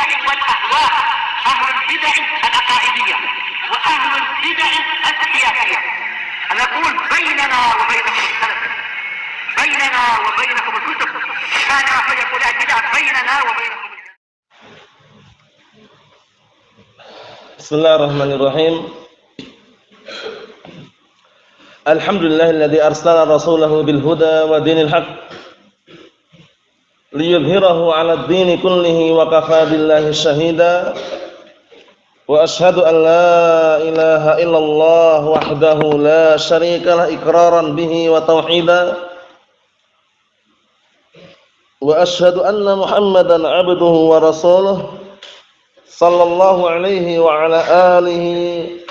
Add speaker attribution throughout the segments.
Speaker 1: البدع والأهواء، أهل البدع العقائدية وأهل البدع السياسية. نقول بيننا وبينكم السلف، بيننا وبينكم الكتب، كان فيقول البدع بيننا وبينكم.
Speaker 2: Bismillahirrahmanirrahim. Alhamdulillahilladzi arsala rasulahu bil huda wa dinil haqq liyudhhirahu 'alad dini kullihi wa kafaa billahi shahida. Wa asyhadu an la ilaha illallah wahdahu la syarika lah iqraran bihi wa tauhida. Wa asyhadu anna Muhammadan 'abduhu wa rasuluhu sallallahu alaihi wa ala alihi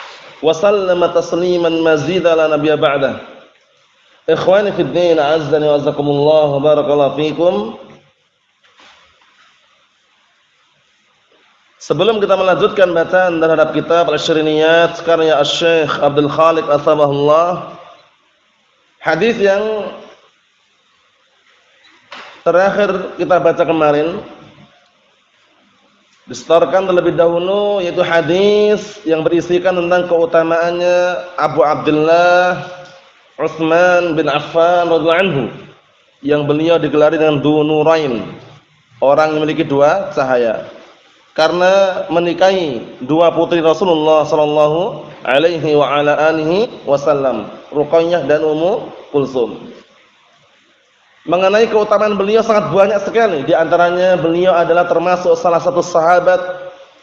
Speaker 2: wa sallama tasliman mazida la nabiyya ba'dah. Ikhwani fid din, azzani wa azzakumullah, barakallahu fikum. Sebelum kita melanjutkan bacaan terhadap kitab Al-Shiriniyat karya Asy-Syaikh Abdul Khaliq Athabahullah, hadis yang terakhir kita baca kemarin disetorkan terlebih dahulu, yaitu hadis yang berisikan tentang keutamaannya Abu Abdullah Utsman bin Affan radhiyallahu anhu, yang beliau digelari dengan Dzu Nurain, orang yang memiliki dua cahaya, karena menikahi dua putri Rasulullah sallallahu alaihi wa ala alihi wasallam, Ruqayyah dan Ummu Kulsum. Mengenai keutamaan beliau sangat banyak sekali. Di antaranya beliau adalah termasuk salah satu sahabat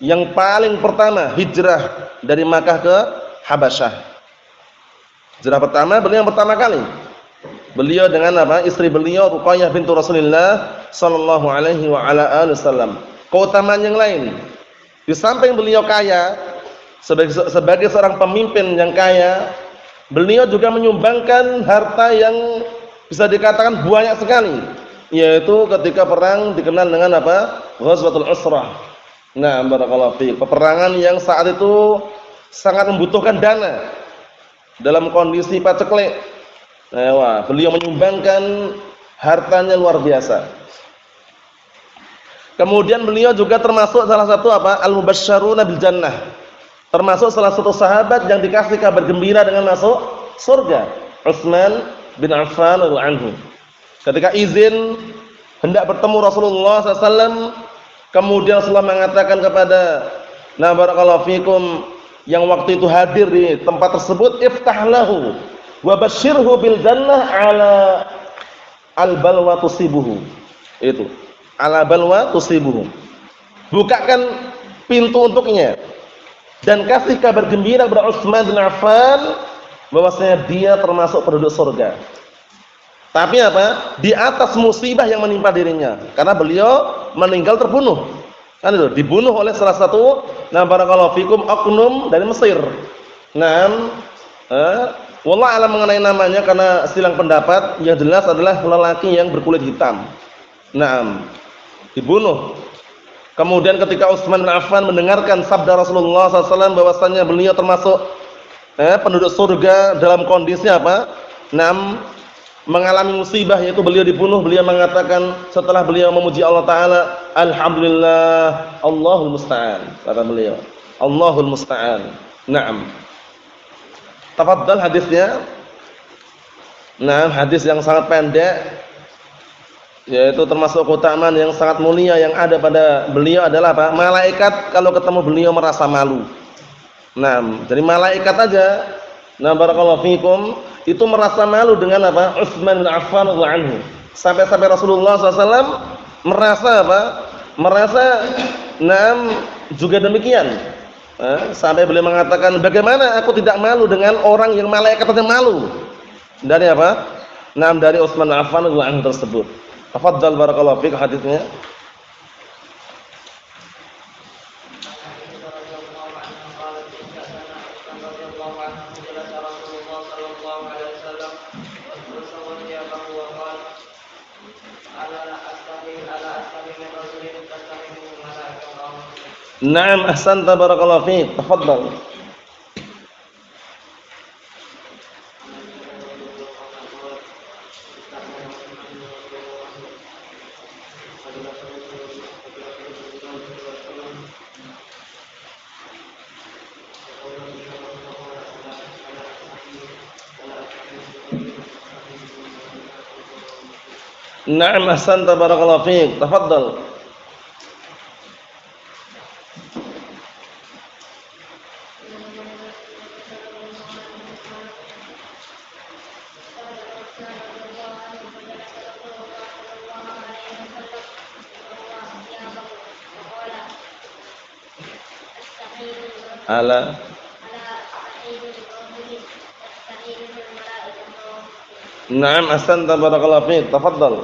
Speaker 2: yang paling pertama hijrah dari Makkah ke Habasyah. Hijrah pertama beliau yang pertama kali. Beliau dengan apa? Istri beliau Ruqayyah bintu Rasulullah sallallahu alaihi wa ala alihi wasallam. Keutamaan yang lain, di samping beliau kaya sebagai seorang pemimpin yang kaya, beliau juga menyumbangkan harta yang bisa dikatakan banyak sekali, yaitu ketika perang dikenal dengan apa? Ghazwatul Usrah. Nah, barakallahu fiik, peperangan yang saat itu sangat membutuhkan dana dalam kondisi paceklik. Nah, beliau menyumbangkan hartanya luar biasa. Kemudian beliau juga termasuk salah satu apa? Al-Mubasysyaruna bil Jannah. Termasuk salah satu sahabat yang dikasih kabar gembira dengan masuk surga. Utsman bin Affan radhiyallahu anhu. Ketika izin hendak bertemu Rasulullah SAW, kemudian Rasulullah mengatakan kepada barakallahu fikum yang waktu itu hadir di tempat tersebut, iftah lahu wa basyirhu bil jannah ala al balwa tusibuhu. Itu, ala balwa tusibuhu. Bukakan pintu untuknya dan kasih kabar gembira kepada Utsman bin Affan bahwasanya dia termasuk penduduk surga. Tapi apa? Di atas musibah yang menimpa dirinya, karena beliau meninggal terbunuh. Kan itu, dibunuh oleh salah satu barakallahu fikum oknum dari Mesir. Wallah alam mengenai namanya karena silang pendapat, yang jelas adalah lelaki yang berkulit hitam. Dibunuh. Kemudian ketika Utsman bin Affan mendengarkan sabda Rasulullah SAW bahwasanya beliau termasuk penduduk surga dalam kondisi apa? Mengalami musibah, yaitu beliau dibunuh. Beliau mengatakan setelah beliau memuji Allah Ta'ala, alhamdulillah, Allahul Musta'an, kata beliau, Allahul Musta'an. Tafadhal hadisnya. Hadis yang sangat pendek, yaitu termasuk keutamaan yang sangat mulia yang ada pada beliau adalah apa? Malaikat kalau ketemu beliau merasa malu. Jadi malaikat aja, barakallahu fikum, itu merasa malu dengan apa? Utsman bin Affan radhiyallahu anhu. Sampai-sampai Rasulullah SAW merasa apa? Merasa juga demikian. Sampai beliau mengatakan, bagaimana aku tidak malu dengan orang yang malaikat aja malu? Dari apa? Dari Utsman bin Affan radhiyallahu anhu tersebut. Tafadhal barakallahu fik hadisnya. Naam, ahsanta barakallahu fiik. Tafadhal. Na'am ahsanta barakallahu fiik. Tafadhal. Ala Na'am ahsanta barakallahu fiik. Tafadhal.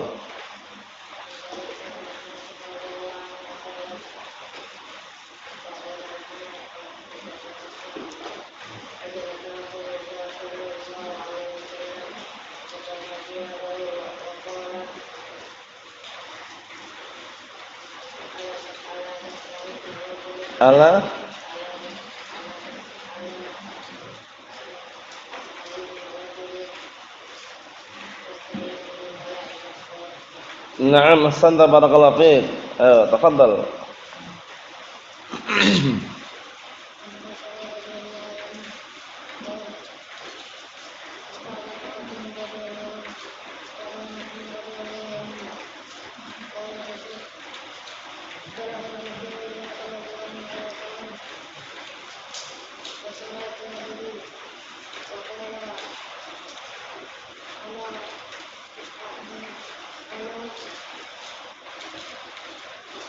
Speaker 2: Ala Na'am ahsanta barakallahu fiik. Tafadhal.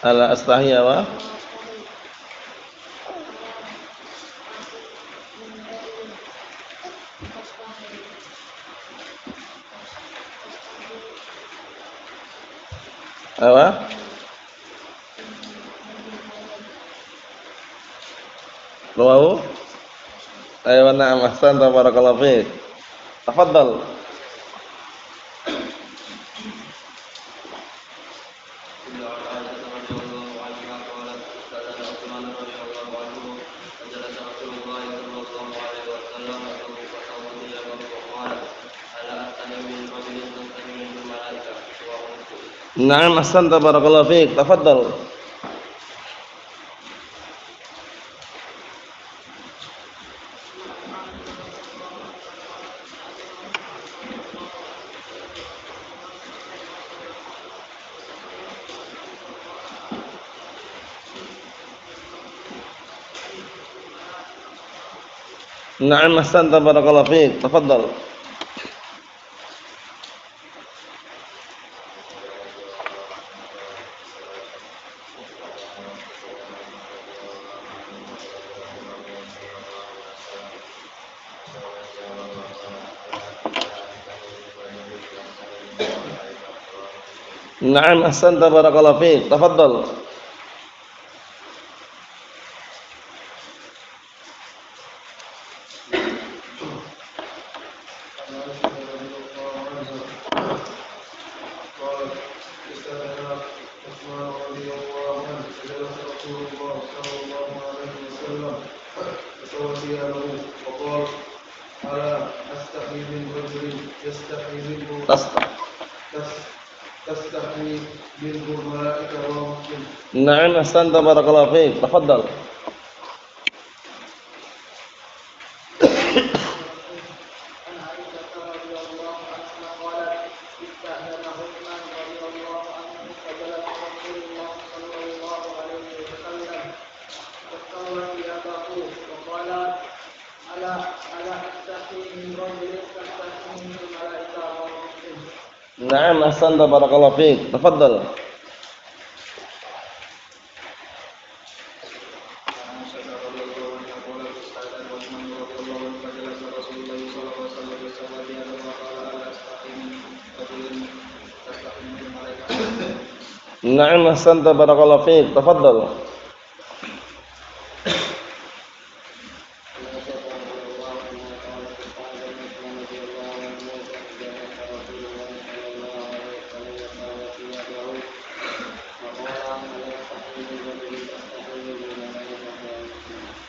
Speaker 2: Ala astahiya wa Apa? Rawahu? Ayo na'am ahsanta barakallahu fiik. Tafadhal. Na'am ahsanta barakallahu fiik. Tafadhal. Na'am ahsanta barakallahu fiik. Tafadhal. Na'am ahsanta barakallahu fiik. Tafadhal. Na'am ahsanta barakallahu fiik. Tafadhal. Na'am ahsanta barakallahu fiik. Tafadhal. Na'am ahsanta barakallahu fiik. Tafadhal.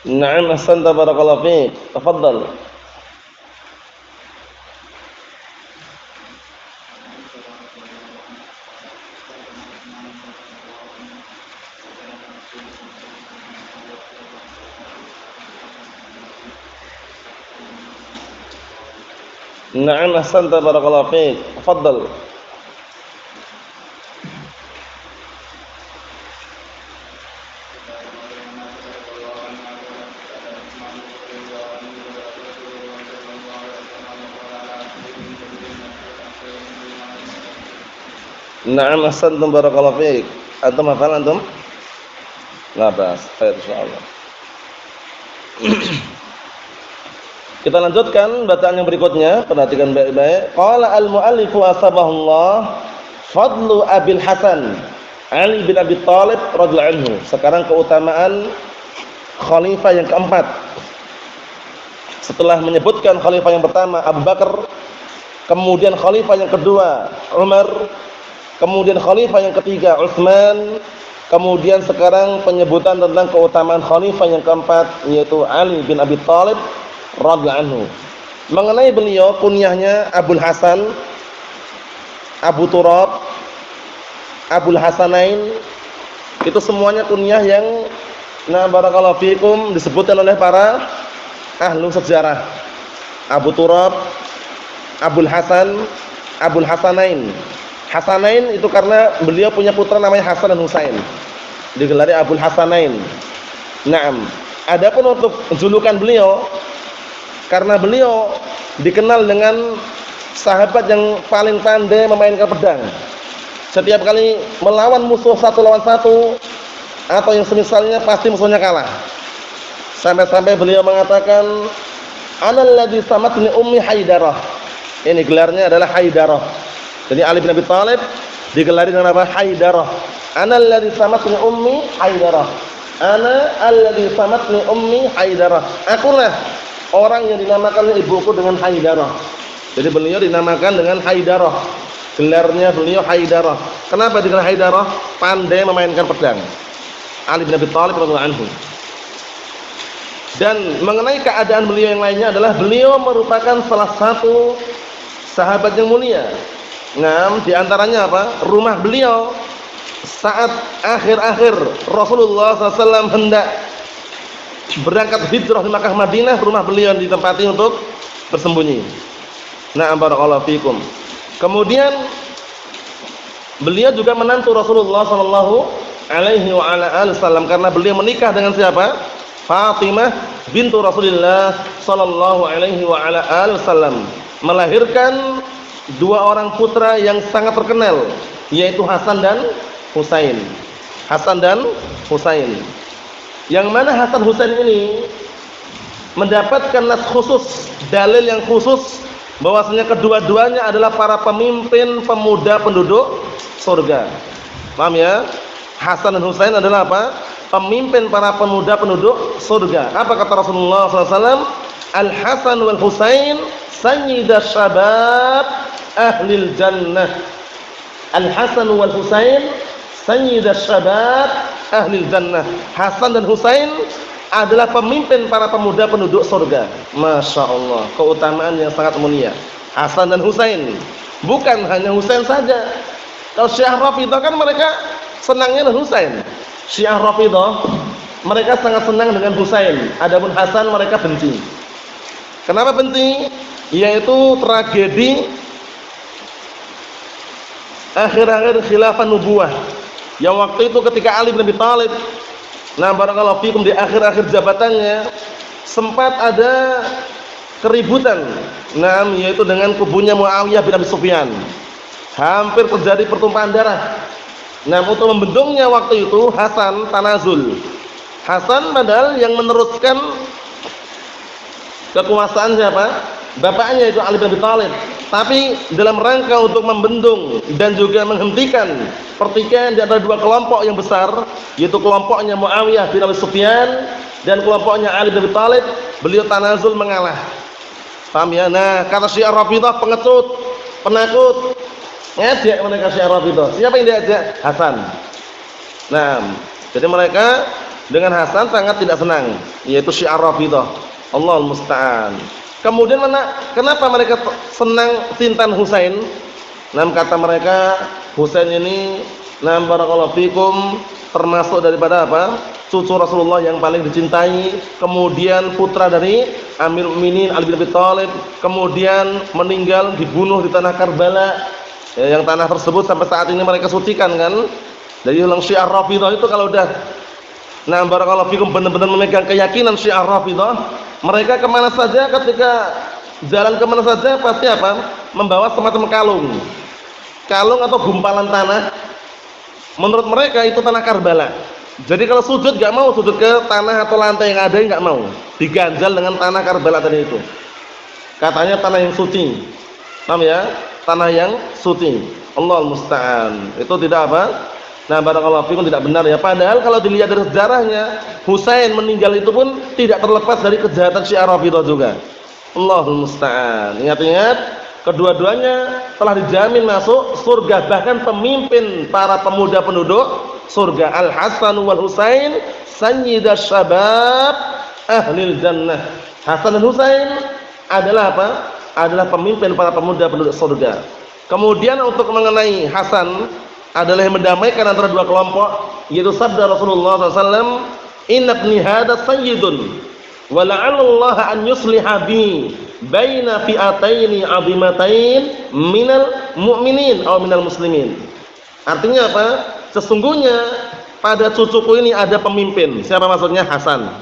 Speaker 2: Na'am ahsanta barakallahu fiik. Tafadhal. Na'am ahsanta barakallahu fiik. Tafadhal. Na'am ahsantum barakallahu fiik. Antum hafal antum? La bas. Baik insyaallah. Kita lanjutkan bacaan yang berikutnya, perhatikan baik-baik. Qala al-mu'allif wasabahullah fadlu Abil Hasan Ali bin Abi Thalib radhiyallahu anhu. Sekarang keutamaan khalifah yang keempat. Setelah menyebutkan khalifah yang pertama Abu Bakar, kemudian khalifah yang kedua Umar, kemudian khalifah yang ketiga Utsman, kemudian sekarang penyebutan tentang keutamaan khalifah yang keempat yaitu Ali bin Abi Thalib radhiyallahu anhu. Mengenai beliau kunyahnya Abul Hasan, Abu Turab, Abul Hasanain, itu semuanya kunyah yang barakallahu fikum disebutkan oleh para ahlu sejarah. Abu Turab, Abul Hasan, Abul Hasanain. Hasanain itu karena beliau punya putra namanya Hasan dan Husain. Digelari Abul Hasanain. Naam. Adapun untuk julukan beliau, karena beliau dikenal dengan sahabat yang paling pandai memainkan pedang. Setiap kali melawan musuh satu lawan satu atau yang semisalnya pasti musuhnya kalah. Sampai-sampai beliau mengatakan, "Anal ladzi samatni ummi Haidarah." Ini gelarnya adalah Haidarah. Jadi Ali bin Abi Thalib digelari dengan apa? Haidarah. Anal ladzi samatni ummi Haidarah. Ana alladzi samatni ummi Haidarah. Akulah orang yang dinamakan ibuku dengan Haidarah. Jadi beliau dinamakan dengan Haidarah. Gelarnya beliau Haidarah. Kenapa digelar Haidarah? Pandai memainkan pedang. Ali bin Abi Thalib radhiyallahu anhu. Dan mengenai keadaan beliau yang lainnya adalah beliau merupakan salah satu sahabat yang mulia. Nah, di antaranya apa? Rumah beliau saat akhir-akhir Rasulullah SAW hendak berangkat hijrah di Makkah Madinah, rumah beliau ditempati untuk bersembunyi. Na'am barakallahu fikum. Kemudian beliau juga menantu Rasulullah sallallahu alaihi wa ala alihi wasallam karena beliau menikah dengan siapa? Fatimah bintu Rasulullah sallallahu alaihi wa ala alihi wasallam, melahirkan dua orang putra yang sangat terkenal yaitu Hasan dan Husain. Hasan dan Husain. Yang mana Hasan Husain ini mendapatkan nas khusus, dalil yang khusus bahwasanya kedua-duanya adalah para pemimpin pemuda penduduk surga. Paham ya? Hasan dan Husain adalah apa? Pemimpin para pemuda penduduk surga. Apa kata Rasulullah SAW? Al-Hasan wal Husain sayyida syabab ahlil jannah. Al-Hasan wal Husain sayyida syabab ahlil jannah. Hasan dan Husain adalah pemimpin para pemuda penduduk surga. Masya Allah, keutamaan yang sangat mulia. Hasan dan Husain. Bukan hanya Husain saja. Kalau Syiah Rafidhah kan mereka senangnya dengan Husain. Syiah Rafidhah mereka sangat senang dengan Husain. Adapun Hasan mereka benci. Kenapa benci? Yaitu tragedi akhir-akhir khilafah nubuwah. Yang waktu itu ketika Ali bin Abi Thalib barakallahu fikum di akhir-akhir jabatannya sempat ada keributan. Yaitu dengan kubunya Muawiyah bin Abi Sufyan. Hampir terjadi pertumpahan darah. Untuk membendungnya waktu itu Hasan tanazul. Hasan padahal yang meneruskan kekuasaan siapa? Bapaknya itu Ali bin Abi Thalib. Tapi dalam rangka untuk membendung dan juga menghentikan pertikaian di antara dua kelompok yang besar, yaitu kelompoknya Muawiyah bin Abi Sufyan dan kelompoknya Ali bin Abi Thalib, beliau tanazul mengalah. Paham ya? Nah, kata Syiah Rafidhah pengecut, penakut. Ngejek mereka Syiah Rafidhah. Siapa yang diajak? Hasan. Nah, jadi mereka dengan Hasan sangat tidak senang, yaitu Syiah Rafidhah. Allahul musta'an. Kemudian kenapa mereka senang Sintan Husain? Kata mereka Husain ini barakallahu fikum termasuk daripada apa? Cucu Rasulullah yang paling dicintai, kemudian putra dari Amirul Mukminin Ali bin Abi Thalib, kemudian meninggal dibunuh di tanah Karbala. Yang tanah tersebut sampai saat ini mereka sucikan kan. Jadi orang Syiah Rafidhah itu kalau udah barakallahu fikum benar-benar memegang keyakinan Syiah Rafidhah, mereka kemana saja ketika jalan kemana saja pasti apa? Membawa semacam kalung. kalung atau gumpalan tanah. Menurut mereka itu tanah Karbala. Jadi kalau sujud nggak mau sujud ke tanah atau lantai yang ada, nggak mau. Diganjal dengan tanah Karbala tadi itu. Katanya tanah yang suci. Paham ya? Tanah yang suci. Allahul musta'an. Itu tidak apa? Nah, barakallahu fikum, tidak benar ya. Padahal kalau dilihat dari sejarahnya, Husain meninggal itu pun tidak terlepas dari kejahatan Syiah Rafidhah juga. Allahul musta'an. Ingat-ingat, kedua-duanya telah dijamin masuk surga, bahkan pemimpin para pemuda penduduk surga. Al-Hasan wal Husain sayyidash syabab ahlil jannah. Hasan dan Husain adalah apa? Adalah pemimpin para pemuda penduduk surga. Kemudian untuk mengenai Hasan adalah yang mendamaikan antara dua kelompok, yaitu sabda Rasulullah SAW, "Inna ibni hadza sayyidun wa la'alla Allah an yusliha bi baina fi'ataini 'azimatain minal mu'minin atau minal muslimin." Artinya apa? Sesungguhnya pada cucuku ini ada pemimpin. Siapa maksudnya? Hasan.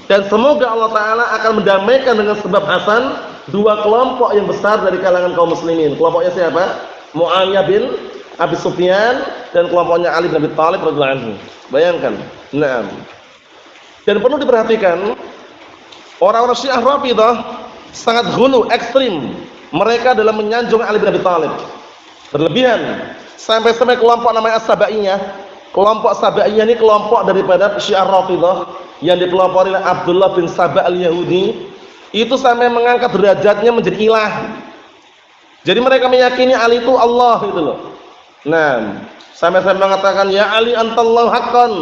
Speaker 2: Dan semoga Allah Ta'ala akan mendamaikan dengan sebab Hasan dua kelompok yang besar dari kalangan kaum muslimin. Kelompoknya siapa? Muawiyah bin Abi Sufyan dan kelompoknya Ali bin Abi Thalib radhiyallahu anhu. Bayangkan. Naam. Dan perlu diperhatikan, orang-orang Syiah Rafidhah sangat ghulu, ekstrim. Mereka dalam menyanjung Ali bin Abi Thalib. Berlebihan. Sampai-sampai kelompok namanya As-Sabaiyah. Kelompok Sabaiyah ini kelompok daripada Syiah Rafidhah yang dipelopori oleh Abdullah bin Saba al-Yahudi. Itu sampai mengangkat derajatnya menjadi ilah. Jadi mereka meyakini Ali itu Allah gitu loh. Nah, sampai-sampai mengatakan ya Ali antallahu haqqan.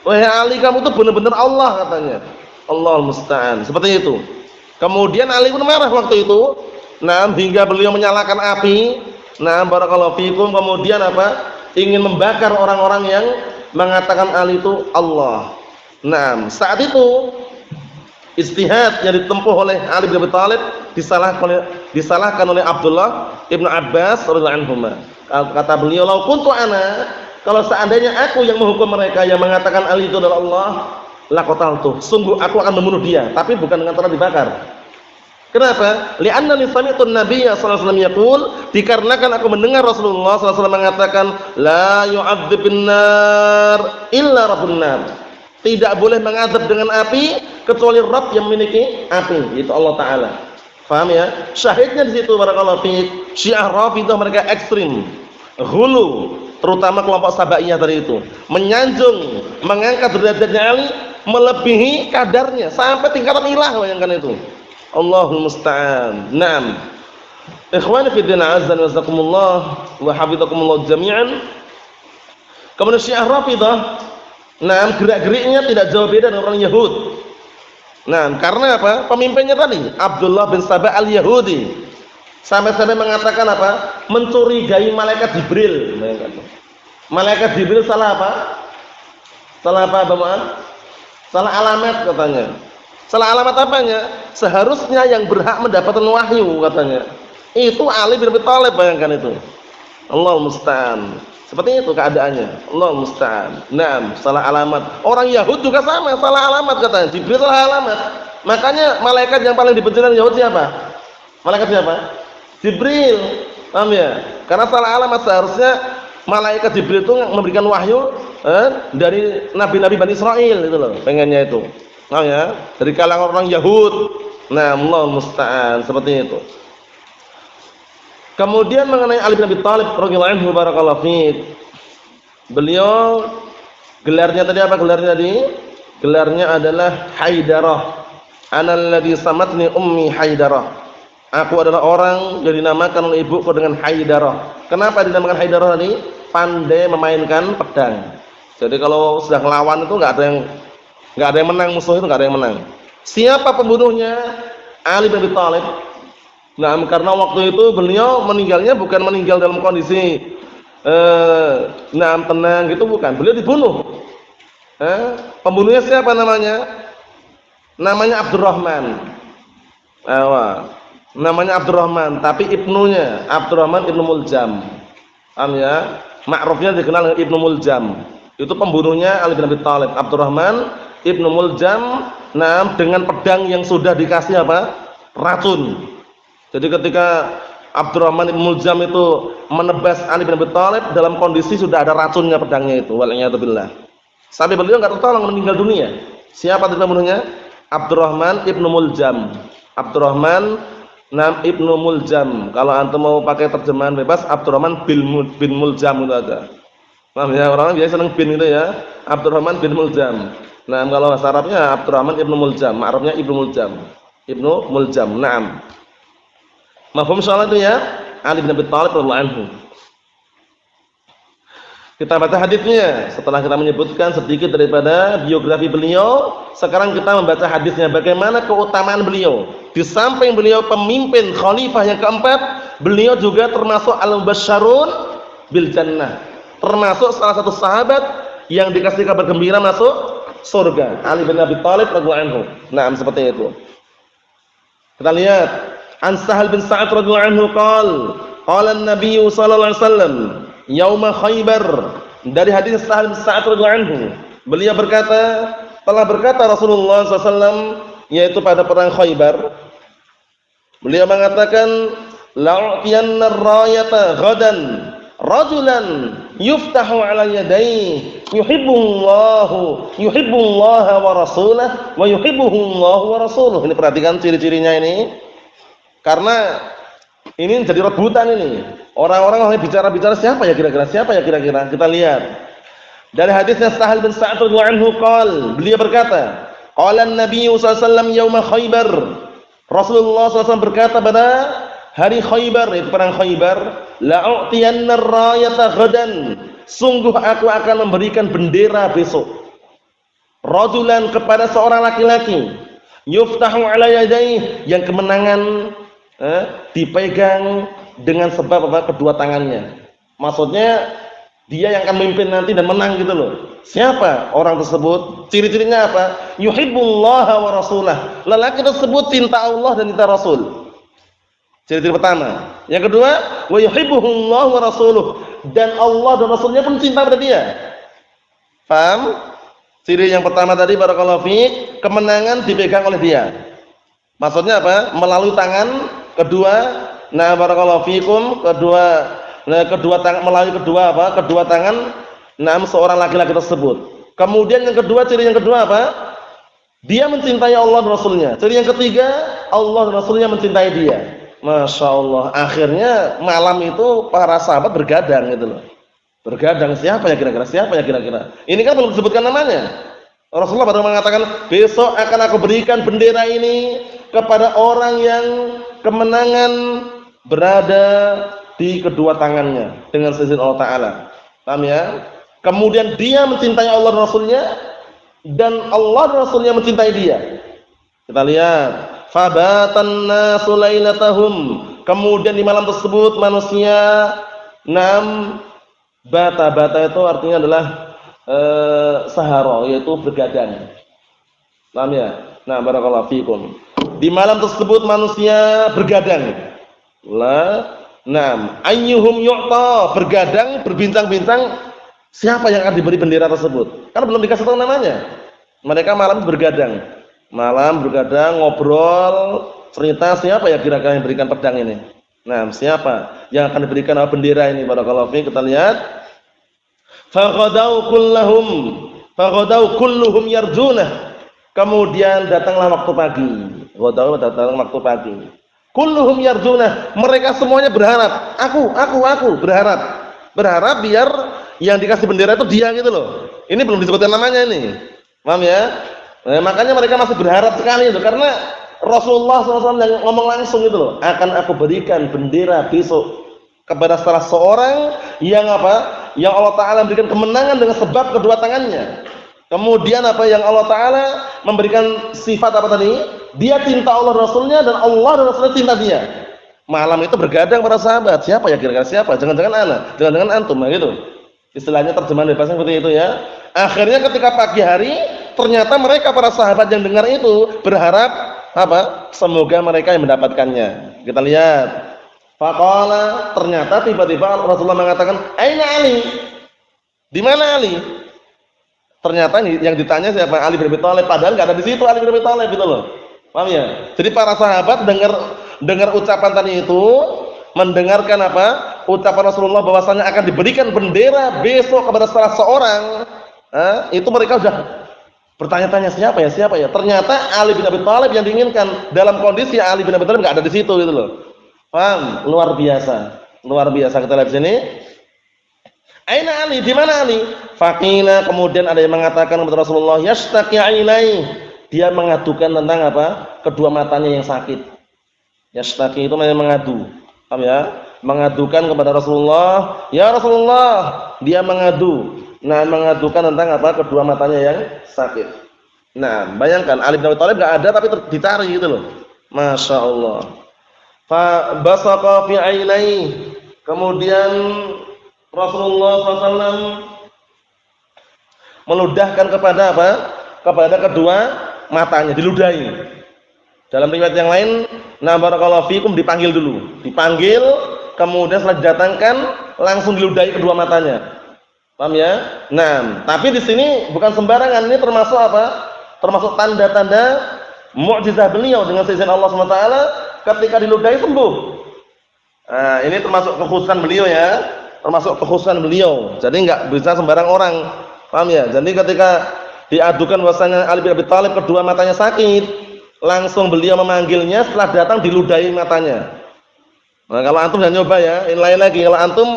Speaker 2: Wahai Ali, kamu itu benar-benar Allah katanya. Allahul musta'an. Seperti itu. Kemudian Ali pun marah waktu itu. Nah, hingga beliau menyalakan api. Nah, barakallahu fikum. Kemudian apa? Ingin membakar orang-orang yang mengatakan Ali itu Allah. Nah, saat itu ijtihad yang ditempuh oleh Ali bin Abi Thalib disalahkan oleh Abdullah ibnu Abbas radhiyallahu anhuma. Kata beliau, "Lau kuntu ana," kalau seandainya aku yang menghukum mereka yang mengatakan Ali itu adalah Allah, laqataltu, sungguh aku akan membunuh dia, tapi bukan dengan cara dibakar. Kenapa? Li'annani sami'tu an-nabiyya sallallahu alaihi wasallam yaqul, dikarenakan aku mendengar Rasulullah sallallahu alaihi wasallam mengatakan, "La yu'adzibun nar illa rabbun nar." Tidak boleh mengazab dengan api kecuali Rabb yang memiliki api, yaitu Allah Ta'ala. Paham ya? Syahidnya di situ barakallahu fiik, Syiah Rafidhah mereka ekstrim, ghulu, terutama kelompok Sabaiyah tadi itu, menyanjung, mengangkat derajatnya Ali melebihi kadarnya sampai tingkatan ilah, bayangkan itu. Allahul musta'an. Naam. Ikhwani fi din, azza wa jazakumullah wa hafizakumullah jami'an. Kemudian Syiah Rafidhah, nah, gerak-geriknya tidak jauh beda dengan orang Yahud. Nah, karena apa? Pemimpinnya tadi Abdullah bin Saba al-Yahudi sampai-sampai mengatakan apa? Mencurigai malaikat Jibril. Malaikat Jibril salah apa? Salah apa, Bapak? Salah alamat katanya. Salah alamat apanya? Seharusnya yang berhak mendapatkan wahyu katanya itu Ali bin Abi Thalib, bayangkan itu. Allahul musta'an. Seperti itu keadaannya. Allahul musta'an. Naam, salah alamat. Orang Yahud juga sama, salah alamat katanya. Jibril salah alamat. Makanya malaikat yang paling dibenci dari Yahud siapa? Malaikat siapa? Jibril. Paham ya? Karena salah alamat. Seharusnya malaikat Jibril itu memberikan wahyu dari nabi-nabi Bani Israel itu loh, pengennya itu. Paham ya? Dari kalangan orang Yahud. Nah, Allahul musta'an, seperti itu. Kemudian mengenai Ali bin Abi Thalib radhiyallahu anhu barakallahu fiik. Beliau gelarnya tadi apa gelarnya tadi? Gelarnya adalah Haidarah. Ana alladzi samatni ummi Haidarah. Aku adalah orang yang dinamakan oleh ibuku dengan Haidarah. Kenapa dinamakan Haidarah tadi? Pandai memainkan pedang. Jadi kalau sudah ngelawan itu enggak ada yang menang, musuh itu enggak ada yang menang. Siapa pembunuhnya? Ali bin Abi Thalib. Nah, karena waktu itu beliau meninggalnya bukan meninggal dalam kondisi tenang gitu, bukan. Beliau dibunuh. Pembunuhnya siapa namanya? Namanya Abdurrahman. Namanya Abdurrahman, tapi ibnunya Abdurrahman ibnu Muljam. Paham ya? Ma'rufnya dikenal dengan Ibnu Muljam. Itu pembunuhnya Ali bin Abi Thalib, Abdurrahman ibnu Muljam. Nah, dengan pedang yang sudah dikasih apa? Racun. Jadi ketika Abdurrahman bin Muljam itu menebas Ali bin Abi Thalib dalam kondisi sudah ada racunnya pedangnya itu, wal'iyadzubillah. Sampai beliau enggak tertolong, meninggal dunia. Siapa tadi pembunuhnya? Abdurrahman ibnu Muljam. Abdurrahman ibnu Muljam. Kalau antum mau pakai terjemahan bebas, Abdurrahman bin Muljam itu aja. Paham ya? Orang biasa seneng bin itu ya. Abdurrahman bin Muljam. Nah, kalau bahasa Arabnya Abdurrahman ibnu Muljam, ma'rufnya ibnu Muljam. Ibnu Muljam. Naam. Mafhum soal itu ya? Ali bin Abi Thalib radhiyallahu anhu. Kita baca hadisnya setelah kita menyebutkan sedikit daripada biografi beliau. Sekarang kita membaca hadisnya, bagaimana keutamaan beliau. Di samping beliau pemimpin khalifah yang keempat, beliau juga termasuk al-mubasysyarun bil jannah, termasuk salah satu sahabat yang dikasih kabar gembira masuk surga, Ali bin Abi Thalib radhiyallahu anhu. Nah, seperti itu. Kita lihat An Sahal bin Sa'ad radhiyallahu anhu qala an-nabiy sallallahu alaihi wasallam yauma Khaybar. Dari hadis Sahal bin Sa'ad radhiyallahu anhu, beliau berkata, telah berkata Rasulullah SAW, yaitu pada perang Khaybar, beliau mengatakan, la'utiyanna ar-rayata ghadan rajulan yuftahu ala yadayhi yuhibbullaha wa rasulahu wa yuhibbuhullahu wa rasuluhu. Ini perhatikan ciri-cirinya ini, karena ini jadi rebutan ini. Orang-orang bicara-bicara siapa ya kira-kira? Kita lihat. Dari hadisnya Sahal bin Sa'ad radhiyallahu anhu beliau berkata, qala an-nabiy sallallahu alaihi wasallam yauma Khaybar. Rasulullah SAW berkata pada hari Khaybar, itu perang Khaybar, la'utiyanna ar-rayata ghadan. Sungguh aku akan memberikan bendera besok. Rajulan, kepada seorang laki-laki, yuftahu ala yadayhi, yang kemenangan dipegang dengan sebab apa? Kedua tangannya. Maksudnya dia yang akan memimpin nanti dan menang gitu loh. Siapa orang tersebut? Ciri-cirinya apa? Yuhibbullaha wa rasulah. Lelaki tersebut cinta Allah dan cinta Rasul. Ciri-ciri pertama. Yang kedua, wa yuhibbuhullahu wa rasuluh, dan Allah dan Rasulnya pun cinta pada dia. Paham? Ciri yang pertama tadi, barakallahu fiik, kemenangan dipegang oleh dia. Maksudnya apa? Melalui tangan. Kedua, nah barakallahu fiikum, kedua tangan, melalui kedua tangan seorang laki-laki tersebut. Kemudian yang kedua, ciri yang kedua apa? Dia mencintai Allah dan Rasulnya. Ciri yang ketiga, Allah dan Rasulnya mencintai dia. Masya Allah. Akhirnya malam itu para sahabat bergadang gitu loh. Bergadang, siapa ya kira-kira? Ini kan belum disebutkan namanya. Rasulullah baru mengatakan, besok akan aku berikan bendera ini kepada orang yang kemenangan berada di kedua tangannya dengan seizin Allah Ta'ala. Paham ya? Kemudian dia mencintai Allah dan Rasulnya, dan Allah dan Rasulnya mencintai dia. Kita lihat, fabatan nasu lailatahum, kemudian di malam tersebut manusia bata itu artinya adalah sahara, yaitu bergadang. Paham ya? Nah, barakallahu fikum. Di malam tersebut manusia bergadang. Ayyuhum yu'ta, bergadang, berbincang-bincang siapa yang akan diberi bendera tersebut. Karena belum dikasih tahu namanya. Mereka malam bergadang. Ngobrol, cerita siapa ya kira-kira yang berikan pedang ini. Nah, siapa yang akan diberikan bendera ini, barakallahu fiik. Kita lihat. Faghadaw kulluhum yarjunah. Kemudian datanglah waktu pagi. Datang waktu pagi. Kulluhum yarjunah, mereka semuanya berharap. Aku berharap. Berharap biar yang dikasih bendera itu dia gitu loh. Ini belum disebutkan namanya ini. Paham ya? Makanya mereka masih berharap sekali itu, karena Rasulullah SAW yang ngomong langsung gitu loh. Akan aku berikan bendera besok kepada salah seorang yang yang Allah Ta'ala memberikan kemenangan dengan sebab kedua tangannya. Kemudian yang Allah Ta'ala memberikan sifat apa tadi? Dia cinta Allah dan Rasulnya, dan Allah dan Rasulnya cinta dia. Malam itu bergadang para sahabat. Siapa ya kira-kira siapa? Jangan-jangan ana, jangan-jangan antum, gitu. Istilahnya terjemahan bebasnya seperti itu ya. Akhirnya ketika pagi hari, ternyata mereka para sahabat yang dengar itu berharap semoga mereka yang mendapatkannya. Kita lihat. Faqala, ternyata tiba-tiba Rasulullah mengatakan, "Aina Ali?" Di mana Ali? Ternyata yang ditanya siapa? Ali bin Abi Thalib, padahal enggak ada di situ Ali bin Abi Thalib gitu loh. Paham ya? Jadi para sahabat dengar ucapan tadi itu, mendengarkan apa? Ucapan Rasulullah bahwasanya akan diberikan bendera besok kepada salah seorang, itu mereka sudah bertanya-tanya siapa ya? Ternyata Ali bin Abi Thalib yang diinginkan. Dalam kondisi Ali bin Abi Thalib enggak ada di situ gitu loh. Paham? Luar biasa. Luar biasa. Kita lihat sini. Aina Ali? Di mana Ali? Faqila, kemudian ada yang mengatakan kepada Rasulullah, yashtaqi ainai. Dia mengadukan tentang apa? Kedua matanya yang sakit. Yashtaqi itu namanya mengadu. Paham ya? Mengadukan kepada Rasulullah, ya Rasulullah, dia mengadu. Nah, mengadukan tentang apa? Kedua matanya yang sakit. Nah, bayangkan Ali bin Abi Thalib enggak ada tapi dicari gitu loh. Masya Allah. Fa basaqa fi ainai. Kemudian Rasulullah SAW meludahkan kepada apa? Kepada kedua matanya, diludahi. Dalam riwayat yang lain, na barakallahu fikum, dipanggil dulu. Dipanggil, kemudian setelah didatangkan langsung diludahi kedua matanya. Paham ya? Nah, tapi di sini bukan sembarangan, ini termasuk apa? Termasuk tanda-tanda mukjizat beliau dengan seizin Allah SWT ketika diludahi sembuh. Nah, ini termasuk kekhususan beliau ya, termasuk kekhususan beliau. Jadi enggak bisa sembarang orang. Paham ya? Jadi ketika diadukan bahwasanya Ali bin Abi Thalib kedua matanya sakit, langsung beliau memanggilnya, setelah datang diludahi matanya. Nah, kalau antum jangan nyoba ya, ini lain lagi. Kalau antum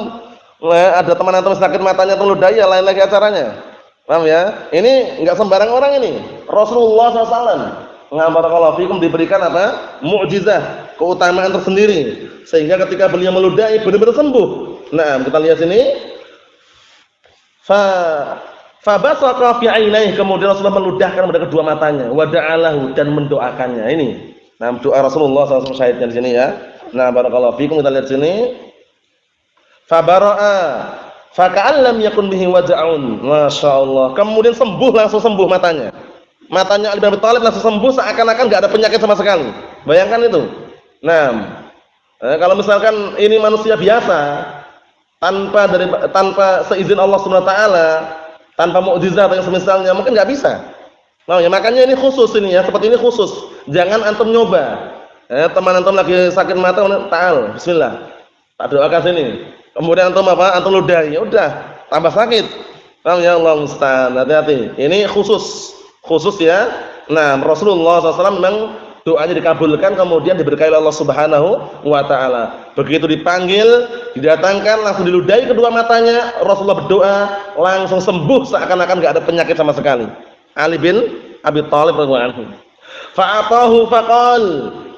Speaker 2: ada teman antum sakit matanya terludahi, ya lain lagi acaranya. Paham ya? Ini enggak sembarang orang ini. Rasulullah SAW ngabarakallahu fikum diberikan apa? Mukjizat, keutamaan tersendiri. Sehingga ketika beliau meludahi benar-benar sembuh. Nah, kita lihat sini. Fa basaqa fi ainaihi, kemudian Rasulullah meludahkan pada kedua matanya, wa da'alahu, dan mendoakannya. Ini. Nah, doa Rasulullah SAW syahidnya di sini ya. Nah, barakallahu fikum, kita lihat sini. Fa bara'a fa ka'an lam yakun bihi waja'un. Masyaallah. Kemudian sembuh, langsung sembuh matanya. Matanya Ali bin Abi Thalib langsung sembuh seakan-akan enggak ada penyakit sama sekali. Bayangkan itu. Nah, kalau misalkan ini manusia biasa tanpa seizin Allah Subhanahu wa taala, tanpa mukjizat yang semisalnya mungkin enggak bisa. Nah, ya makanya ini khusus ini ya, seperti ini khusus. Jangan antum nyoba. Teman antum lagi sakit mata, ta'al, bismillah. Tak doakan sini. Kemudian antum apa? Antum ludahi, ya udah, tambah sakit. Paham ya, Allah musta'an. Hati-hati. Ini khusus ya. Nah, Rasulullah SAW memang doanya dikabulkan, kemudian diberkahi Allah Subhanahu wa taala. Begitu dipanggil, didatangkan, langsung diludahi kedua matanya, Rasulullah berdoa, langsung sembuh seakan-akan enggak ada penyakit sama sekali. Ali bin Abi Thalib radhiyallahu anhu. Fa'atahu faqal.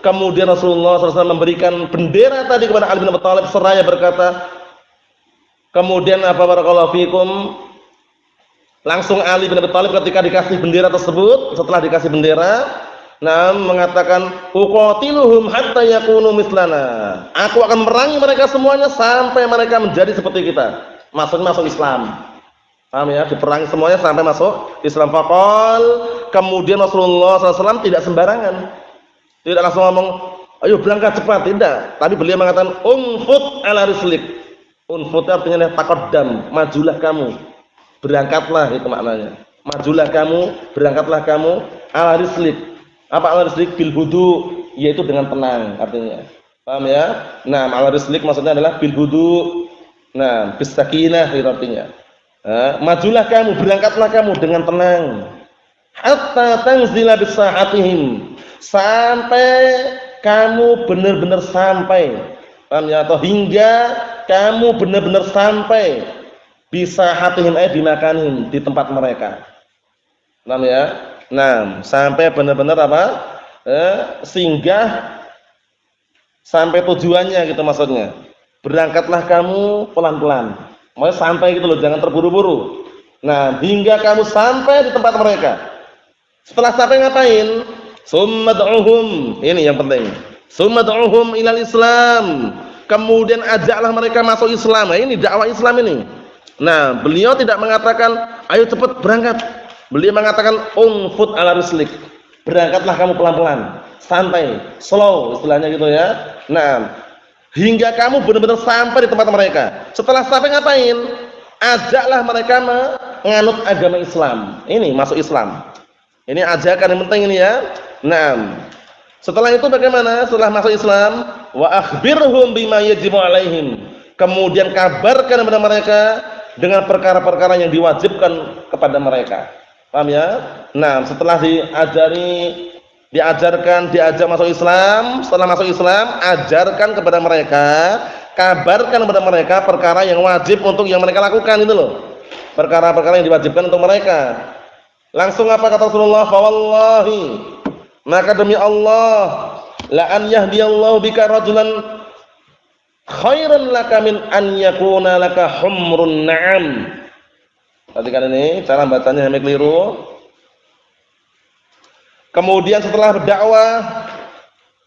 Speaker 2: Kemudian Rasulullah SAW memberikan bendera tadi kepada Ali bin Abi Thalib seraya berkata, kemudian apa barakallahu fikum, langsung Ali bin Abi Thalib ketika dikasih bendera tersebut, setelah dikasih bendera, mengatakan, uqatiluhum hatta yakunu mislana. Aku akan merangi mereka semuanya sampai mereka menjadi seperti kita. Maksudnya masuk Islam. Paham ya? Diperangi semuanya sampai masuk Islam. Faqal, kemudian Rasulullah SAW tidak sembarangan. Tidak langsung ngomong, ayo berangkat cepat, tidak. Tapi beliau mengatakan, unfut ala rislik. Unfut artinya taqaddam, majulah kamu. Berangkatlah, itu maknanya. Majulah kamu, berangkatlah kamu ala rislik. Apa ala rislik? Bil hudu, yaitu dengan tenang artinya. Paham ya? Nah, ala rislik maksudnya adalah bil hudu. Nah, bis sakinah itu artinya. Majulah kamu, berangkatlah kamu dengan tenang. Hatta tanzila bis sahatihim. Sampai kamu benar-benar sampai. Paham ya? Atau hingga kamu benar-benar sampai bisa hatihim dimakanhim, di tempat mereka. Paham ya? Nah, sampai benar-benar apa? Singgah sampai tujuannya gitu maksudnya. Berangkatlah kamu pelan-pelan. Mau sampai gitu loh, jangan terburu-buru. Nah, hingga kamu sampai di tempat mereka. Setelah sampai ngapain? Summa du'uhum. Ini yang penting. Summa du'uhum ilal Islam. Kemudian ajaklah mereka masuk Islam. Nah, ini dakwah Islam ini. Nah, beliau tidak mengatakan, ayo cepat berangkat. Beliau mengatakan, unfut ala rislik. Berangkatlah kamu pelan-pelan, santai, slow istilahnya gitu ya. Nah, hingga kamu benar-benar sampai di tempat mereka. Setelah sampai ngapain? Ajaklah mereka menganut agama Islam. Ini masuk Islam. Ini ajakan yang penting ini ya. Nah, Setelah itu bagaimana? Setelah masuk Islam, wa akhbirhum bima yajibu alaihim. Kemudian kabarkan kepada mereka dengan perkara-perkara yang diwajibkan kepada mereka. Paham ya? Nah, setelah diajak masuk Islam, setelah masuk Islam, ajarkan kepada mereka, kabarkan kepada mereka perkara yang wajib untuk yang mereka lakukan itu loh. Perkara-perkara yang diwajibkan untuk mereka. Langsung apa kata Rasulullah? Fa wallahi, maka demi Allah, la an yahdiyallahu bika rajulan khairan laka min an yakuna laka humrun na'am. Perhatikan ini, cara bacanya sampai keliru. Kemudian setelah berdakwah,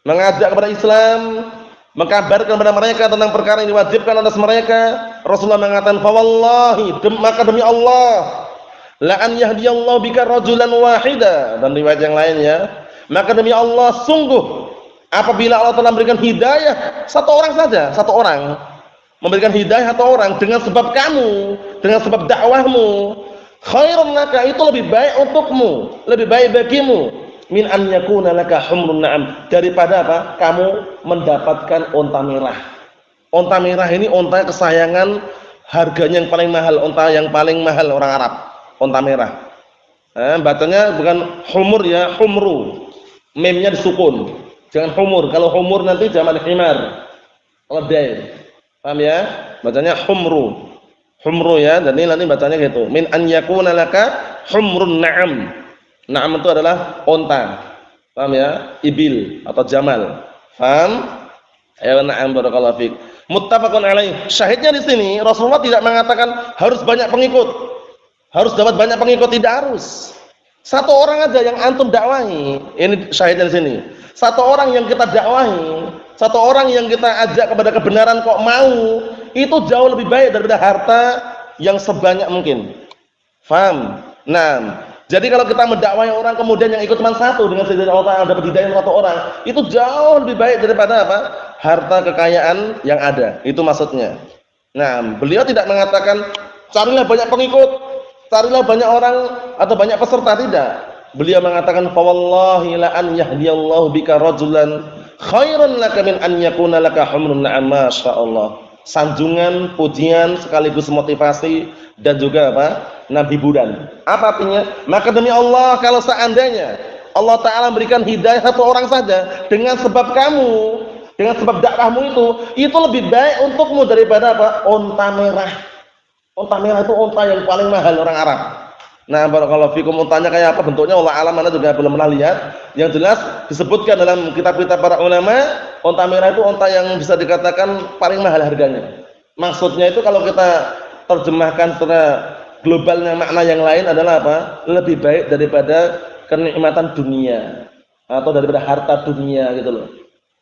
Speaker 2: mengajak kepada Islam, mengkabarkan kepada mereka tentang perkara yang diwajibkan atas mereka, Rasulullah mengatakan, fa wallahi, maka demi Allah, la an yahdiyallahu bika rajulan wahida. Dan riwayat yang lainnya, maka demi Allah, sungguh apabila Allah telah memberikan hidayah satu orang saja, satu orang memberikan hidayah satu orang dengan sebab kamu, dengan sebab dakwahmu, khairun laka, itu lebih baik untukmu, lebih baik bagimu, min an yakuna laka humrun na'am, daripada apa? Kamu mendapatkan unta merah. Unta merah ini unta kesayangan, harganya yang paling mahal, unta yang paling mahal orang Arab, unta merah. Bacanya bukan humur ya, humru. Memnya disukun. Jangan humur. Kalau humur nanti jamak himar. Keledai. Paham ya? Bacanya humru. Humru ya. Jadi nanti bacanya gitu. Min an yakuna laka humrun na'am. Na'am itu adalah unta. Paham ya? Ibil atau jamal. Paham? Ya, na'am, barakallahu fiik. Muttafaqun alaih. Syahidnya di sini Rasulullah tidak mengatakan harus banyak pengikut. Harus dapat banyak pengikut, tidak harus. Satu orang aja yang antum dakwahi. Ini syahidnya di sini. Satu orang yang kita dakwahi, satu orang yang kita ajak kepada kebenaran kok mau, itu jauh lebih baik daripada harta yang sebanyak mungkin. Faham? Nah, jadi kalau kita mendakwahi orang kemudian yang ikut cuma satu dengan sejajar Allah dapat hidayah satu orang, itu jauh lebih baik daripada apa? Harta kekayaan yang ada. Itu maksudnya. Nah, beliau tidak mengatakan carilah banyak pengikut, carilah banyak orang atau banyak peserta, tidak. Beliau mengatakan fa wallahi la an yahdiyallahu bika rajulan khairan laka min an yakuna laka humrun na'am. Masyaallah. Sanjungan, pujian sekaligus motivasi dan juga apa? Hiburan. Apa artinya? Maka demi Allah, kalau seandainya Allah Ta'ala memberikan hidayah satu orang saja dengan sebab kamu, dengan sebab dakwahmu itu lebih baik untukmu daripada apa? Unta merah. Unta merah itu unta yang paling mahal orang Arab. Nah, barakallahu fikum, untanya kayak apa bentuknya Allah alam, mana juga belum pernah lihat. Yang jelas disebutkan dalam kitab-kitab para ulama, unta merah itu unta yang bisa dikatakan paling mahal harganya. Maksudnya itu kalau kita terjemahkan secara globalnya, makna yang lain adalah apa? Lebih baik daripada kenikmatan dunia atau daripada harta dunia gitu loh.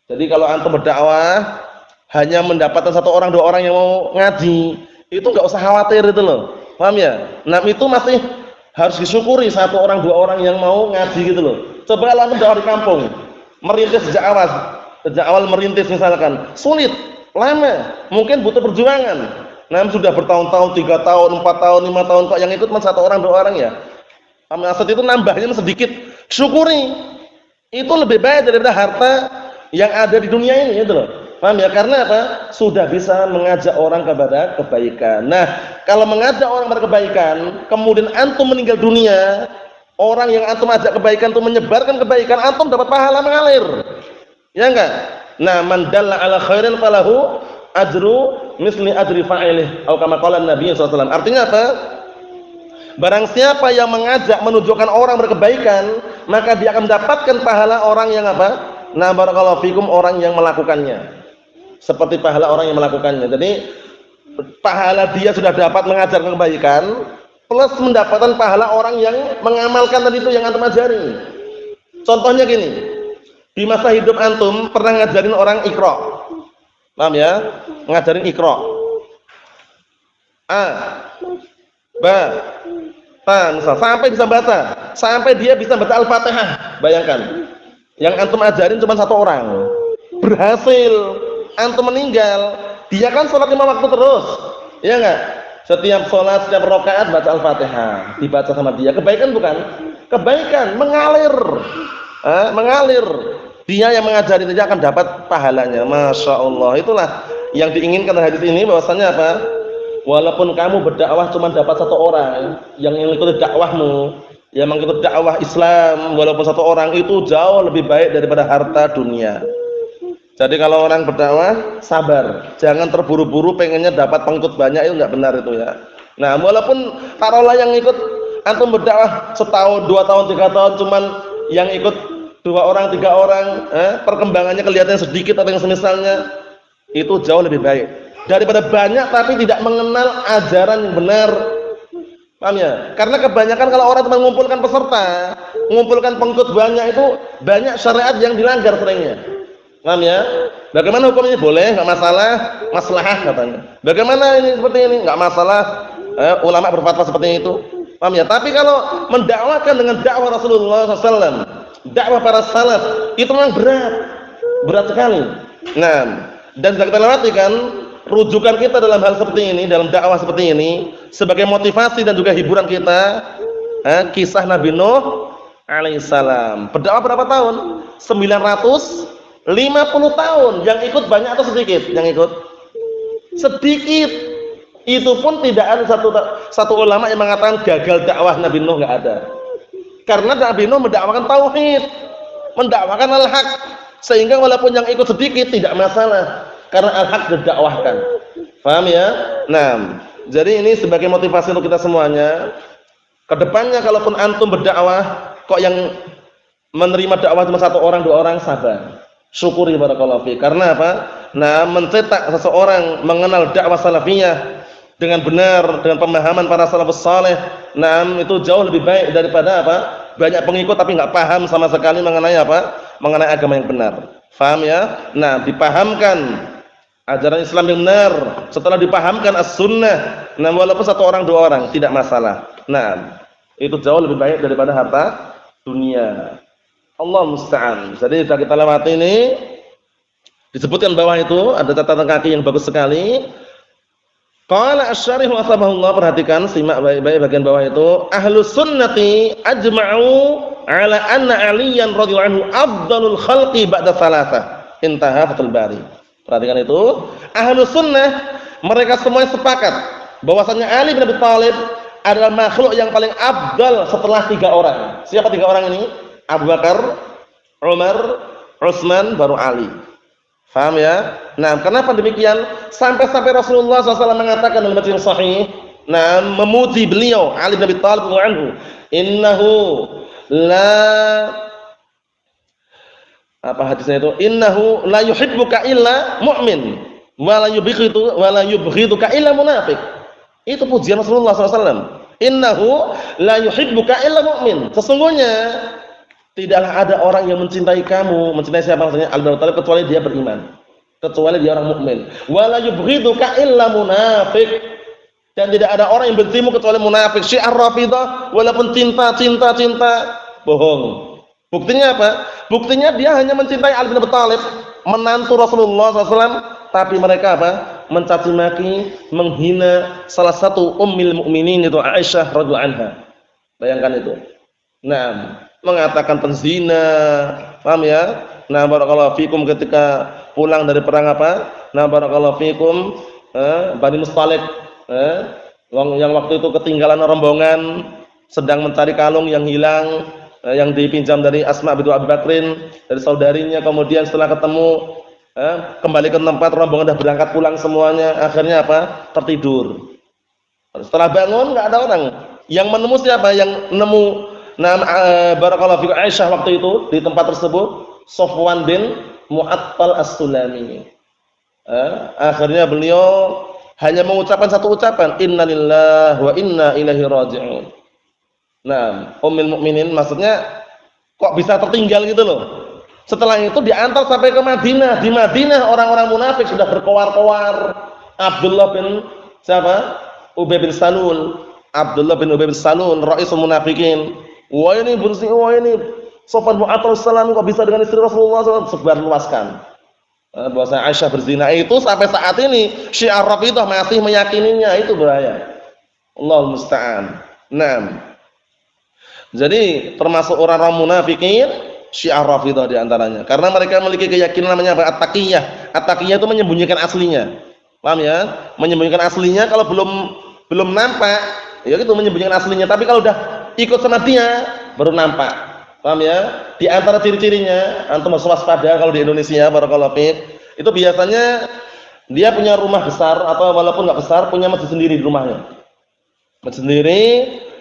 Speaker 2: Jadi kalau antum berdakwah hanya mendapatkan satu orang, dua orang yang mau ngaji, itu enggak usah khawatir gitu loh. Paham ya? Nah, itu masih harus disyukuri satu orang, dua orang yang mau ngaji gitu loh. Coba kalau antum dakwah di kampung, merintis sejak awal merintis misalkan, sulit, lama, mungkin butuh perjuangan. Nah, sudah bertahun-tahun, 3 tahun, 4 tahun, 5 tahun kok yang ikut cuma satu orang, dua orang ya. Maksud itu nambahnya sedikit, syukuri. Itu lebih baik daripada harta yang ada di dunia ini gitu loh. Paham ya? Karena apa? Sudah bisa mengajak orang kepada kebaikan. Nah, kalau mengajak orang kepada kebaikan, kemudian antum meninggal dunia, orang yang antum ajak kebaikan itu menyebarkan kebaikan, antum dapat pahala mengalir. Ya enggak? Nah, man dalla ala khairin falahu ajru misli ajri fa'ilih, atau kama qala Nabi sallallahu alaihi wasallam. Artinya apa? Barang siapa yang mengajak menunjukkan orang berkebaikan, maka dia akan mendapatkan pahala orang yang apa? Nah, barakallahu fikum, orang yang melakukannya. Seperti pahala orang yang melakukannya. Jadi pahala dia sudah dapat mengajarkan kebaikan, plus mendapatkan pahala orang yang mengamalkan tadi itu yang antum ajari. Contohnya gini, di masa hidup antum pernah ngajarin orang Iqra. Paham ya? Ngajarin Iqra. A, ba, ta, sampai bisa baca, sampai dia bisa baca Al-Fatihah. Bayangkan, yang antum ajarin cuma satu orang, berhasil. Antum meninggal, dia kan sholat 5 waktu terus, ya enggak? Setiap sholat, setiap rakaat baca Al-Fatihah, dibaca sama dia. Kebaikan bukan? Kebaikan, mengalir, mengalir. Dia yang mengajari saja akan dapat pahalanya. Masya Allah. Itulah yang diinginkan dari hadis ini, bahwasanya apa? Walaupun kamu berdakwah cuma dapat satu orang yang mengikuti dakwahmu, yang mengikuti dakwah Islam, walaupun satu orang, itu jauh lebih baik daripada harta dunia. Jadi kalau orang berdakwah, sabar, jangan terburu-buru pengennya dapat pengikut banyak, itu enggak benar itu ya. Nah, walaupun taruhlah yang ikut antum berdakwah setahun, 2 tahun, 3 tahun, cuman yang ikut 2 orang, 3 orang, perkembangannya kelihatan sedikit atau yang semisalnya, itu jauh lebih baik daripada banyak tapi tidak mengenal ajaran yang benar. Paham ya? Karena kebanyakan kalau orang cuma mengumpulkan peserta, mengumpulkan pengikut banyak, itu banyak syariat yang dilanggar seringnya. Paham ya? Bagaimana hukum ini? Boleh, enggak masalah, maslahah katanya. Bagaimana ini seperti ini? Enggak masalah. Ulama berfatwa seperti itu. Paham ya? Tapi kalau mendakwakan dengan dakwah Rasulullah SAW, dakwah para salaf, itu memang berat sekali. Nah, dan sudah kita lewati kan rujukan kita dalam hal seperti ini, dalam dakwah seperti ini, sebagai motivasi dan juga hiburan kita, kisah Nabi Nuh alaihissalam. Berdakwah berapa tahun? 950 tahun. Yang ikut banyak atau sedikit? Yang ikut sedikit. Itu pun tidak ada satu ulama yang mengatakan gagal dakwah Nabi Nuh, nggak ada. Karena Nabi Nuh mendakwakan tauhid, mendakwakan al-haq, sehingga walaupun yang ikut sedikit tidak masalah, karena al-haq didakwahkan. Paham ya? Nah, jadi ini sebagai motivasi untuk kita semuanya. Kedepannya kalaupun antum berdakwah, kok yang menerima dakwah cuma 1 orang, 2 orang, sabar. Syukuri barakallahu fi. Karena apa? Nah, mencetak seseorang mengenal dakwah salafiyah dengan benar, dengan pemahaman para salafus saleh, nah itu jauh lebih baik daripada apa? Banyak pengikut tapi enggak paham sama sekali mengenai apa? Mengenai agama yang benar. Paham ya? Nah, dipahamkan ajaran Islam yang benar, setelah dipahamkan as-sunnah, nah walaupun 1 orang 2 orang tidak masalah. Nah, itu jauh lebih baik daripada harta dunia. Allah musta'an. Jadi sudah kita lewati ini, disebutkan bawah itu ada catatan kaki yang bagus sekali. Qala asy-syarih wasabahullah, perhatikan, simak baik-baik bagian bawah itu. Ahlus sunnati ajma'u ala anna Aliyan radhiyallahu anhu afdalul khalqi ba'da salatah. Intaha Fathul Bari. Perhatikan itu. Ahlus sunnah mereka semuanya sepakat bahwasanya Ali bin Abi Thalib adalah makhluk yang paling afdal setelah 3 orang. Siapa 3 orang ini? Abu Bakar, Umar, Utsman, baru Ali. Paham ya? Nah, kenapa demikian? Sampai-sampai Rasulullah SAW mengatakan dalam hadis yang sahih, nah, memuji beliau Ali bin Abi Thalib radhiyallahu anhu, innahu la, apa hadisnya itu? Innahu la yuhibbuka illa mu'min, wa la yubghiduka illa munafiq. Itu pujian Rasulullah SAW. Innahu la yuhibbuka illa mu'min. Sesungguhnya tidaklah ada orang yang mencintai kamu, mencintai siapa maksudnya? Ali bin Abi Thalib, kecuali dia beriman, kecuali dia orang mukmin. Wala yubghiduka illa munafiq. Dan tidak ada orang yang bencimu kecuali munafik. Syiar Rafidhah walaupun cinta, bohong. Buktinya apa? Buktinya dia hanya mencintai Ali bin Abi Thalib, menantu Rasulullah SAW, tapi mereka apa? Mencaci maki, menghina salah satu ummul mukminin, itu Aisyah radhiyallahu anha. Bayangkan itu. Nah, mengatakan penzina, paham ya? Nah, barakallahu fikum ketika pulang dari perang apa? Nah, barakallahu fikum Bani Mustalik, yang waktu itu ketinggalan rombongan sedang mencari kalung yang hilang, yang dipinjam dari Asma bintu Abi Bakrin, dari saudarinya. Kemudian setelah ketemu, kembali ke tempat, rombongan sudah berangkat pulang semuanya. Akhirnya apa? Tertidur. Setelah bangun enggak ada orang. Yang menemu siapa? Yang nemu barakallahu fikum Aisyah waktu itu di tempat tersebut, Sofwan bin Mu'attal As-Sulami. Akhirnya beliau hanya mengucapkan satu ucapan, innalillahi wa inna ilaihi raji'un. Nah, ummul mukminin maksudnya kok bisa tertinggal gitu loh. Setelah itu diantar sampai ke Madinah. Di Madinah orang-orang munafik sudah berkoar-koar. Abdullah bin siapa? Ubay bin Salul. Abdullah bin Ubay bin Salul, raisul munafikin. Wah ini bersih, wah ini Sofwan bin Mu'attal As-Sulami kok bisa dengan istri Rasulullah SAW. Sebar luaskan bahwasanya Aisyah berzina. Itu sampai saat ini Syiar Rafidhah masih meyakininya. Itu bahaya. Allahul musta'an. Nah, jadi termasuk orang-orang munafikin Syiah Rafidhah di antaranya. Karena mereka memiliki keyakinan namanya apa? At-taqiyah. At-taqiyah itu menyembunyikan aslinya. Paham ya? Menyembunyikan aslinya kalau belum nampak, ya itu menyembunyikan aslinya. Tapi kalau udah ikut sama dia baru nampak. Paham ya? Di antara ciri-cirinya antum harus waspada kalau di Indonesia barakallahu fiik. Itu biasanya dia punya rumah besar atau walaupun enggak besar punya masjid sendiri di rumahnya. Masjid sendiri,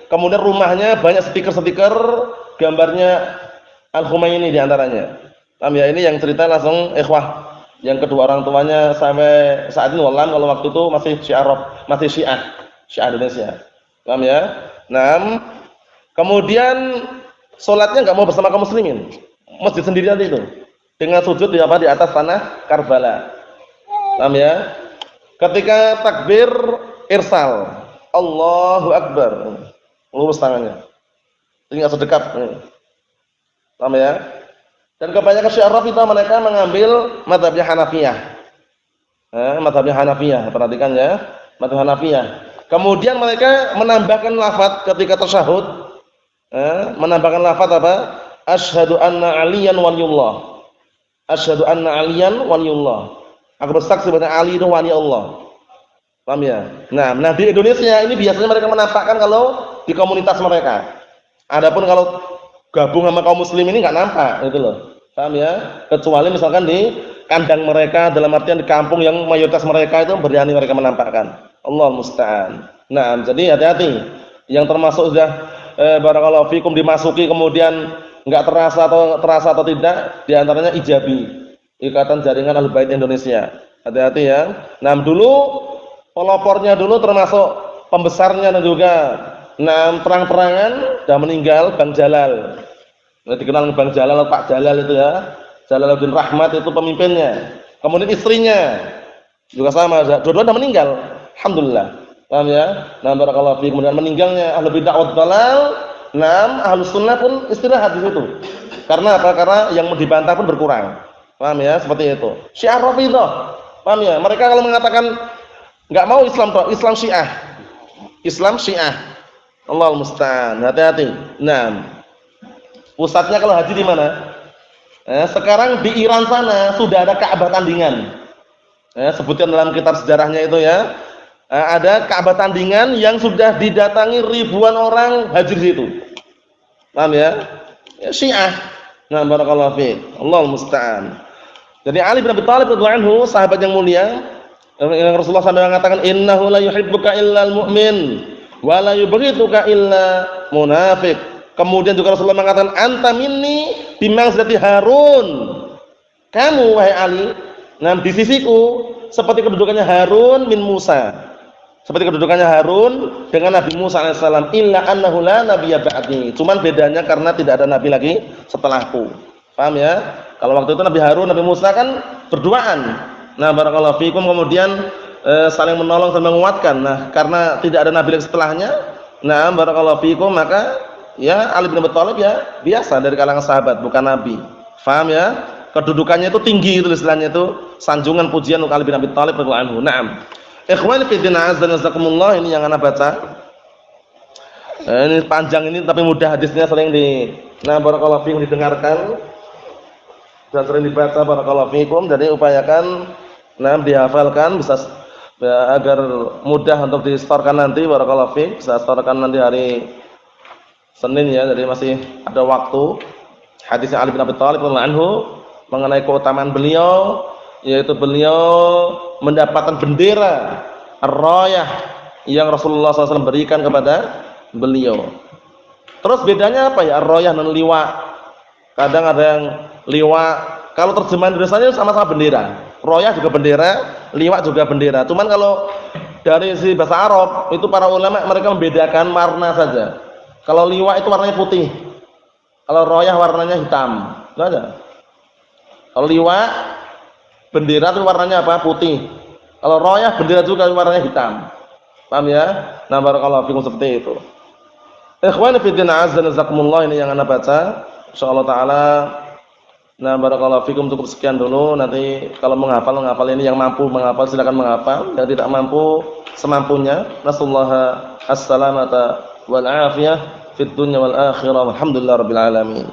Speaker 2: kemudian rumahnya banyak stiker-stiker gambarnya Al-Khumaini di antaranya. Paham ya? Ini yang cerita langsung ikhwah yang kedua orang tuanya sampai saat ini wallah kalau waktu itu masih Syiah Indonesia. Paham ya? Nah, kemudian salatnya enggak mau bersama kaum muslimin. Masjid sendiri nanti itu. Dengan sujud di apa? Di atas tanah Karbala. Paham ya? Ketika takbir irsal, Allahu Akbar. Lurus tangannya. Tinggal sedekat. Paham ya? Dan kebanyakan Syiah Rafidhah mereka mengambil mazhabnya Hanafiyah. Mazhabnya Hanafiyah, perhatikan ya. Mazhab Hanafiyah. Kemudian mereka menambahkan lafaz ketika tasyahud. Menambahkan lafaz apa? Asyhadu anna Aliyan waliyullah. Asyhadu anna Aliyan waliyullah. Aku bersaksi bahwa Ali itu wali Allah. Paham ya? Nah di Indonesia ini biasanya mereka menampakkan kalau di komunitas mereka. Adapun kalau gabung sama kaum muslim ini enggak nampak gitu loh. Paham ya? Kecuali misalkan di kandang mereka, dalam artian di kampung yang mayoritas mereka itu berani mereka menampakkan. Allahul musta'an. Nah, jadi hati-hati. Yang termasuk sudah barakallahu fikum dimasuki kemudian enggak terasa atau tidak, di antaranya Ijabi, Ikatan Jaringan Ahlul Bait Indonesia. Hati-hati ya. Nah, dulu pelopornya dulu termasuk pembesarnya dan juga terang-terangan dan meninggal Bang Jalal. Dikenal Bang Jalal atau Pak Jalal itu ya. Jalaluddin Rahmat itu pemimpinnya. Kemudian istrinya juga sama, dua-dua sudah meninggal. Alhamdulillah. Paham ya? Nah, barakallahu fiikum. Kemudian meninggalnya Ahlul Bid'ah wad Dhalal. Ahlus Sunnah pun istirahat di situ. Karena apa? Karena yang dibantah pun berkurang. Paham ya? Seperti itu. Syiah Rafidhah. Paham ya? Mereka kalau mengatakan enggak mau Islam toh, Islam Syiah. Islam Syiah. Allahul musta'an. Hati-hati. Pusatnya kalau haji di mana? Sekarang di Iran sana sudah ada Ka'bah tandingan. Sebutkan dalam kitab sejarahnya itu ya. Ada Ka'bah tandingan yang sudah didatangi ribuan orang haji di situ. Paham ya? Syiah. Nah, barakallahu fiik. Allahul musta'an. Jadi Ali bin Abi Thalib radhiyallahu anhu, sahabat yang mulia, yang Rasulullah SAW mengatakan innahu la yuhibbuka illal mu'min wa la yubghituka illa munafiq. Kemudian juga Rasulullah mengatakan anta minni bimanzilati Harun. Kamu wahai Ali, di sisiku seperti kedudukannya Harun bin Musa. Seperti kedudukannya Harun dengan Nabi Musa alaihissalam. Illa annahu la nabiyya ba'di. Cuman bedanya karena tidak ada nabi lagi setelahku. Paham ya? Kalau waktu itu Nabi Harun, Nabi Musa kan berduaan. Nah, barakallahu fiikum, kemudian saling menolong dan menguatkan. Nah, karena tidak ada nabi lagi setelahnya, nah barakallahu fiikum, maka ya Ali bin Abi Thalib ya biasa dari kalangan sahabat, bukan nabi. Paham ya? Kedudukannya itu tinggi, itu istilahnya itu sanjungan pujian untuk Ali bin Abi Thalib radhiyallahu anhu. Naam. Ikhwani fi din azza wa jazakumullah, ini yang ana baca. Ini panjang ini tapi mudah hadisnya, sering barakallahu fiikum didengarkan dan sering dibaca barakallahu fiikum. Jadi upayakan dihafalkan bisa agar mudah untuk disetorkan nanti barakallahu fiikum, bisa setorkan nanti hari Senin ya, jadi masih ada waktu. Hadisnya Ali bin Abi Thalib radhiyallahu anhu mengenai keutamaan beliau, yaitu beliau mendapatkan bendera ar-rayah yang Rasulullah SAW berikan kepada beliau. Terus bedanya apa ya ar-rayah dan liwa? Kadang ada yang liwa, kalau terjemahan Indonesianya sama-sama bendera. Rayah juga bendera, liwa juga bendera. Cuman kalau dari si bahasa Arab itu para ulama mereka membedakan warna saja. Kalau liwa itu warnanya putih, kalau rayah warnanya hitam. Itu aja. Kalau liwa bendera itu warnanya apa? Putih. Kalau rayah bendera juga warnanya hitam. Paham ya? Nah, barakallahu fikum, seperti itu. Ikhwani fi din azza wa jazakumullah, ini yang Anda baca. Insyaallah taala. Nah, barakallahu fikum, cukup sekian dulu. Nanti kalau menghafal ini, yang mampu menghafal silakan menghafal, yang tidak mampu semampunya. Nasallahu as-salamata wal afiyah fid dunya wal akhirah. Alhamdulillah rabbil alamin.